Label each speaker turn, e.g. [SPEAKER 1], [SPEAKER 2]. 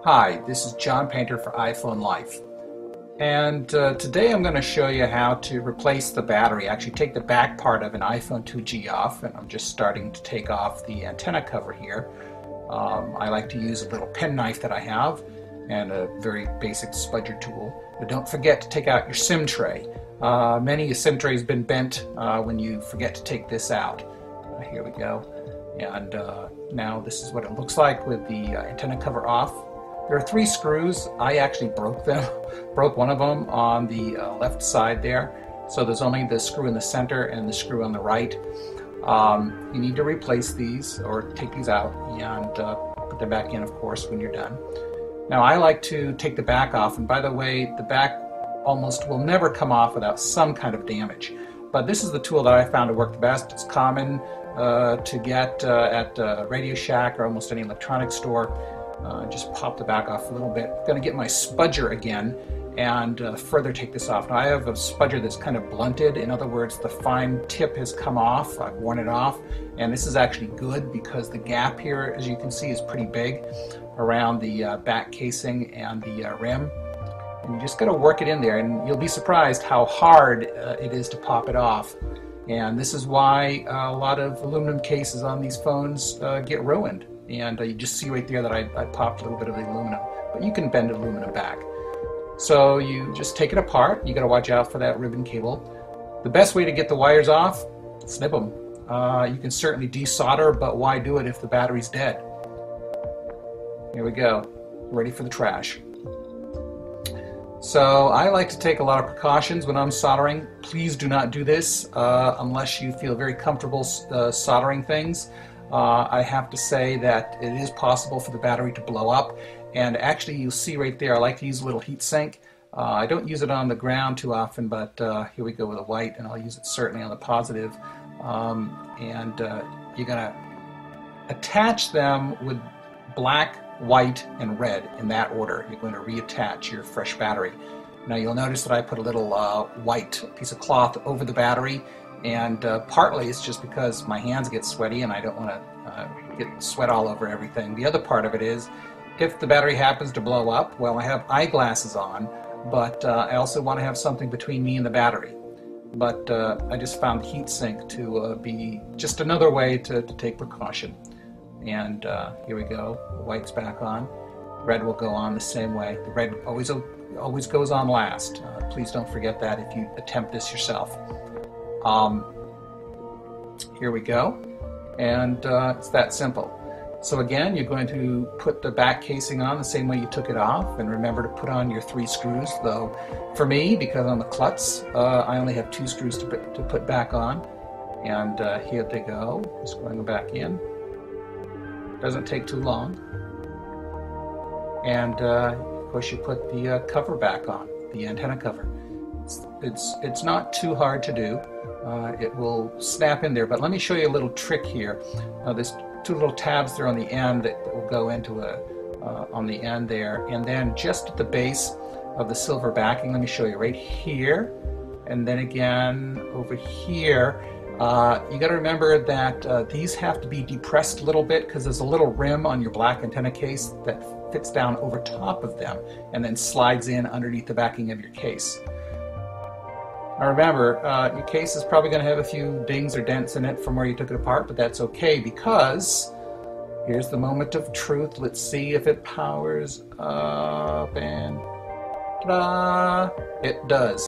[SPEAKER 1] Hi, this is John Painter for iPhone Life. And today I'm going to show you how to replace the battery. Actually take the back part of an iPhone 2G off, and I'm just starting to take off the antenna cover here. I like to use a little penknife that I have and a very basic spudger tool. But don't forget to take out your SIM tray. Many a SIM tray has been bent when you forget to take this out. Here we go. And now this is what it looks like with the antenna cover off. There are 3 screws. I actually broke them, broke one of them on the left side there. So there's only the screw in the center and the screw on the right. You need to replace these or take these out and put them back in, of course, when you're done. Now I like to take the back off, and by the way, the back almost will never come off without some kind of damage. But this is the tool that I found to work the best. It's common to get at Radio Shack or almost any electronics store. Just pop the back off a little bit. I'm going to get my spudger again and further take this off. Now I have a spudger that's kind of blunted. In other words, the fine tip has come off. I've worn it off, and this is actually good because the gap here, as you can see, is pretty big around the back casing and the rim. And you just got to work it in there, and you'll be surprised how hard it is to pop it off. And this is why a lot of aluminum cases on these phones get ruined. And you just see right there that I popped a little bit of the aluminum, but you can bend aluminum back. So you just take it apart. You got to watch out for that ribbon cable. The best way to get the wires off, snip them. You can certainly desolder, but why do it if the battery's dead? Here we go, ready for the trash. So I like to take a lot of precautions when I'm soldering. Please do not do this unless you feel very comfortable soldering things. I have to say that it is possible for the battery to blow up, and actually you'll see right there I like to use a little heat sink. I don't use it on the ground too often, but here we go with a white, and I'll use it certainly on the positive. You're going to attach them with black, white, and red in that order. You're going to reattach your fresh battery. Now you'll notice that I put a little white piece of cloth over the battery, and partly it's just because my hands get sweaty and I don't want to get sweat all over everything. The other part of it is, if the battery happens to blow up, well, I have eyeglasses on, but I also want to have something between me and the battery. But I just found the heat sink to be just another way to take precaution. And here we go, the white's back on. Red will go on the same way. The red always goes on last. Please don't forget that if you attempt this yourself. Here we go, and it's that simple. So again, you're going to put the back casing on the same way you took it off, and remember to put on your 3 screws, though for me, because I'm a klutz, I only have 2 screws to put back on. And here they go, just going back in. Doesn't take too long. And of course you put the cover back on, the antenna cover. It's not too hard to do. It will snap in there, but let me show you a little trick here. There's 2 little tabs there on the end that will go into on the end there, and then just at the base of the silver backing, let me show you right here, and then again over here. You got to remember that these have to be depressed a little bit because there's a little rim on your black antenna case that fits down over top of them and then slides in underneath the backing of your case. Now remember, your case is probably going to have a few dings or dents in it from where you took it apart, but that's okay because here's the moment of truth. Let's see if it powers up, and ta-da! It does.